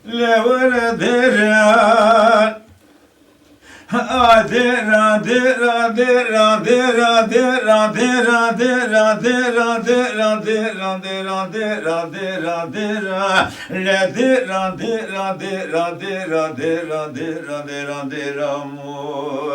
لوردران adira dira dira dira dira dira dira dira dira dira dira dira dira dira le dira dira dira dira dira dira dira dira mo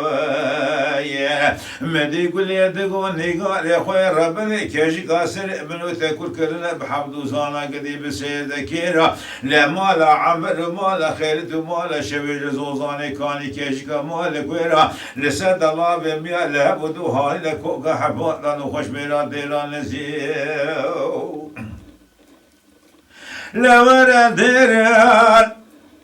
yeah مدي قول يدقو نيقال يا خويا ربنا كيجي قاسر ابن وتكل كلنا بحمد وزانا قدي بسيد كيرا لا مالا عمر مالا خيرت مالا شبيل زوزاني كاني كيجي مالا كويرا لسد الله بميا لهبدو هاي لكوكا حبوط لانو خوش ميرا ديرا نزيو لورا ديران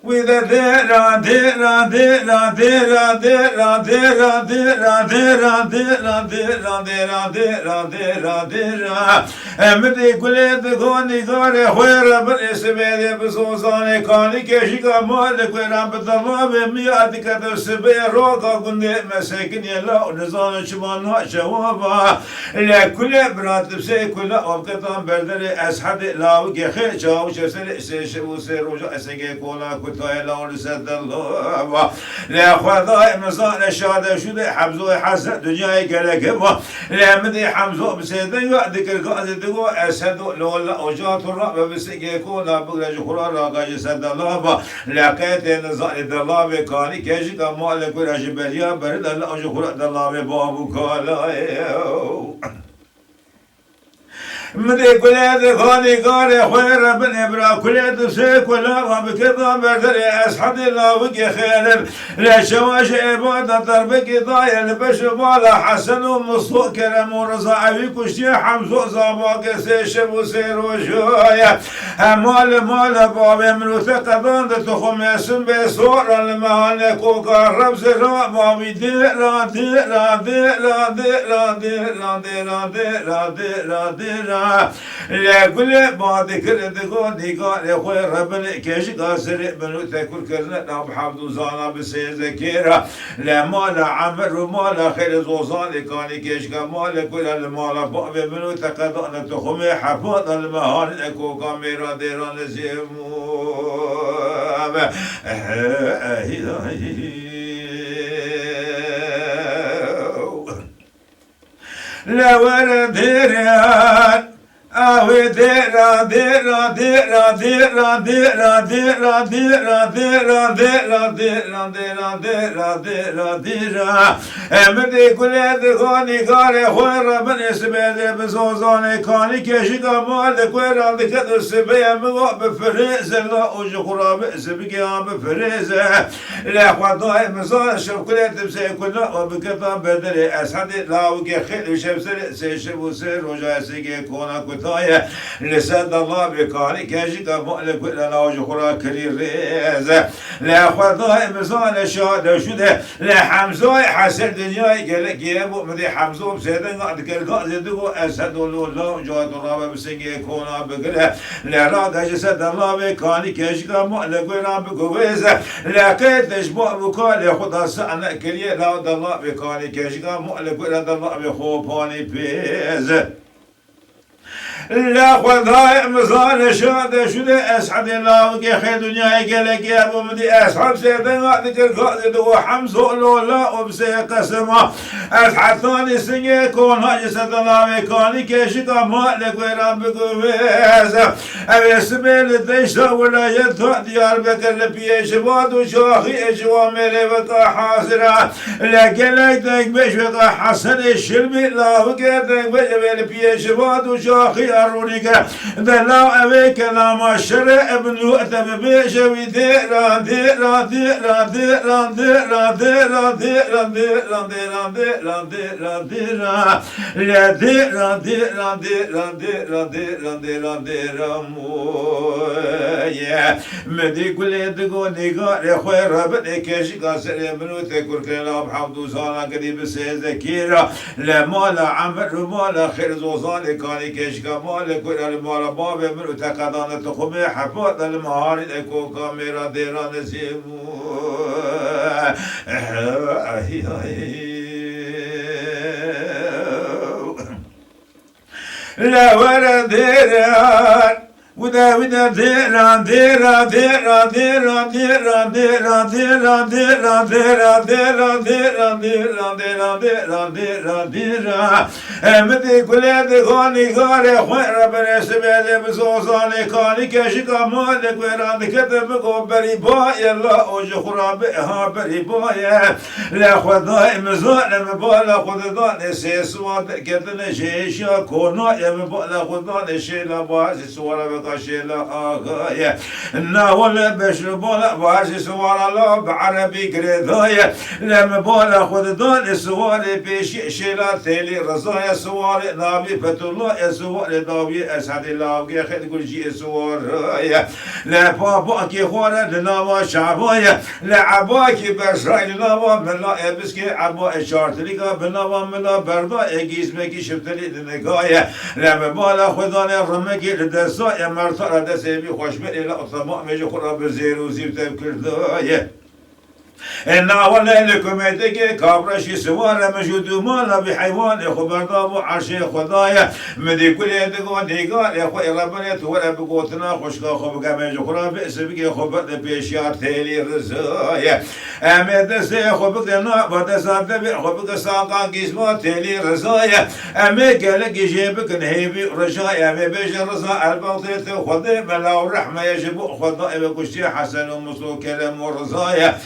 وإذا ديرا ديرا ديرا ديرا ديرا ديرا ديرا ديرا ديرا ديرا ديرا ديرا ديرا ديرا أمدي كل دغوني غاري خوير بالإسماعيلية بسوساني كاني كشيكا مالك ويرام بدلوا بمياتي كتر سبي روكا كندي مساكن يلا نزان شمان شوابا لا كل براتب سي كل أوقاتهم بردري أسحد لاو كخي شاو شسر سيشبو سيروجا أسنجي كولا كتاي لاو لسد الله لا خذا مزان شاد شده حمزو حسن دنيا كلكما لا مدي حمزو بسيدن ذكر قاعد تقول أسد لولا أجات الرب بسنجي كولا بغرج خرا راجع سد الله لقيت نزال الله بكاني كيجي كمال كراج بريا برد الله أجو خرا الله بابو كالا مدي كلاد غاني قاري خير بن إبرا كلاد سيك ولا وبكذا بردري أسحد الله وكي خير لا شواش إبادة ضربك ضايع البش بالا حسن ومصطوق كرم ورزا عبيك وشي حمزو زاباك سيشب وسير وشوية مال بابي من وثقدان تخم يسم بسور المهانك وقرب سراء بابي ديرا ديرا ديرا ديرا ديرا ديرا ديرا ديرا ديرا لا كل بعد كل دقون دقون يا خوي ربنا كيش قاصر بنو تاكل كرنا نام حمد زانا بسيز كيرا لا مال عمر ومال خير زوزان كان كيش كمال كل المال باب بنو تقدنا تخمي حفظ المهان اكو كاميرا ديران زيمو لا ورد ديران أوي ديرا ديرا ديرا ديرا ديرا ديرا ديرا ديرا ديرا ديرا ديرا ديرا ديرا ديرا أمدي كل دغوني قاري خوير بن إسماعيلية بزوزاني كاني كيشيكا مالك ويرا لكد السبيا مغو بفريز لا أجو خراب سبيا بفريز لا خواطاي مزار شوف كل تبسي كل وبكتا بدري أسعد لاوكي خير شمسر سيشبو سير وجا سيكي كونا كتايا لسد الله بكاري كاجيكا مالك ولا وجو خراب كرير ريز لا خواطاي مزار شاد شده لا حمزاي حسن دنياي قالك يا ابو مدي حمزو بسيدن قاعد كل زدو أسد الله جاد الله بسيكي كونا بقله لا راق جسد الله بكاري كاجيكا مالك ولا بقويز لا كيد تشبه بكالي خدا سأنا كليه لا الله بكاري كاجيكا مالك ولا الله بخوباني بيز لا خذاي مزان شاد شده أسعد الله وكي خير دنياي قالك يا أبو مدي أصحاب سيدنا ذكر قاعد هو حمزة لولا وبسي قسمه أسعد ثاني سنة كون جسد الله بكاني كيشكا مالك ويرام بقويز أبي سبيل تيشتا ولا يدفع ديار بكر لبيش باد وشاخي إجوا ميري بقى حاصرة لكن لك بيش بقى حسن الشلمي لا وكي تك بيش باد وشاخي أرونيك دلاو أبيك لما شرع ابن وقتب بيشوي ديرا ديرا ديرا ديرا ديرا ديرا ديرا ديرا ديرا ديرا ديرا ديرا لا ديرا ديرا ديرا ديرا ديرا ديرا ديرا مويا مدي كل دقو نيقار يا خوي ربنا كيشي قاسر ابن وتكر كلا بحمد وزانا قريب سيزكيرا لا مالا عمر ومالا خير زوزان كاني كيشكا مالك ولا المال باب من تقدان تخمي حفظ المهار اكو كاميرا ديران زيمو لا ولا ديران ودا ديرا ديرا ديرا ديرا ديرا ديرا ديرا ديرا ديرا ديرا ديرا ديرا ديرا ديرا ديرا ديرا مدي كل غاني غاري خوير بن سبيل بزوزاني كاني كشكا مالك وراد كتب قبري باي الله وج خرابها بري باي لا خداي مزال مبالا خدان سيسواد كتن شيشا كونا مبالا خدان شيلا باز سوار بقاشيلا آغاي ناول بشربولا باز سوار الله بعربي كريداي لما بالا خدان سوار بيش شيلا تيلي رزايا سوار نابي فتولا سوار داوي اسعد الله خد كل شيء سوار لا بابا كي خورا لناوا شعبايا لا عباكي بشراي لناوا ملا ابسكي عبا اشارتليكا بناوا ملا بردا اجيز مكي شفتلي دنگايا لا بالا خداني رمكي لدسا مرتر دسي خوش بي لا طمع مجي خورا بزيرو زيبت كردايا الناول لكم يدك كابرشي سوار مجود مالا بحيوان خبرداب عرشي خدايا مدي كل يدك وديقال يا خوي ربنا تورا بقوتنا خشكا خبقا مجي خورا باسبك خبق بيشيار تيلي رزايا امد سي خبق نا بدا ساد خبق ساقا قسمه تيلي رزايا امي قالك جيبك نهيبي رجايا امي بيش رزا البطيت خدي ملا الرحمه يجب خداي بكشتي حسن ومسلو كلام ورزايا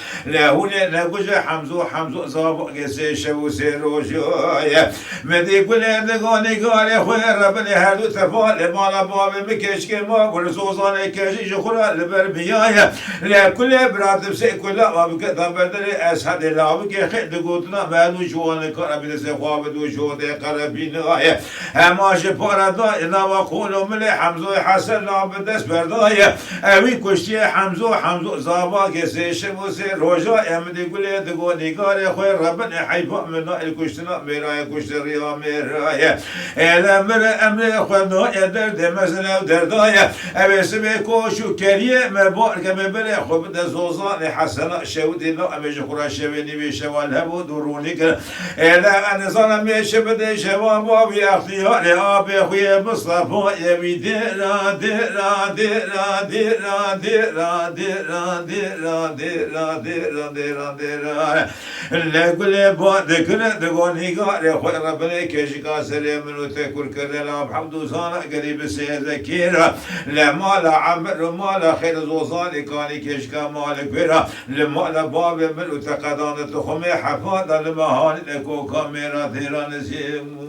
هوني نقول حمزو صابو قسي شو سيروجايا مدي كل دقوني قال يا خويا ربني هادو تفال مالا بابي مكش كما ورسوساني كشي شخرا لبربيايا لا كل براد بسي كل ما بكذا بدري اسهد لا بك خد قوتنا مالو جوان كرب دس خواب دو جو دي قربينايا اما شباردا اذا وقولوا ملي حمزو حسن لا بدس بردايا اوي كشتي حمزو صابو قسي شو سيروجا امدي قولي دقو نيقاري خوي ربنا حيفا منا الكشتنا ميراي كشتريا ميراي الا مر امري خونا يدرد مثلا ودردايا ابي سبي كوشو كريه مبارك مبلي خب دزوزان حسنا شودي لا ابي خرا شويني بشوال هبو درونيك الا انا ظلم شبد شباب ابي اختياري ابي خويا مصطفى يبي ديرا ديرا ديرا ديرا ديرا ديرا ديرا ديرا ديرا ديرا لا كل بعد كل دقوني قال يا خوي ربنا كشكا سلام وتكر كلا بحمد صانع قريب سيذكيرا لا مال عمر مال خير زوزاني كاني كشكا مال كبيرا لما لا باب من وتقدان تخمي حفاظ المهان لكو كاميرا ديرا نسيم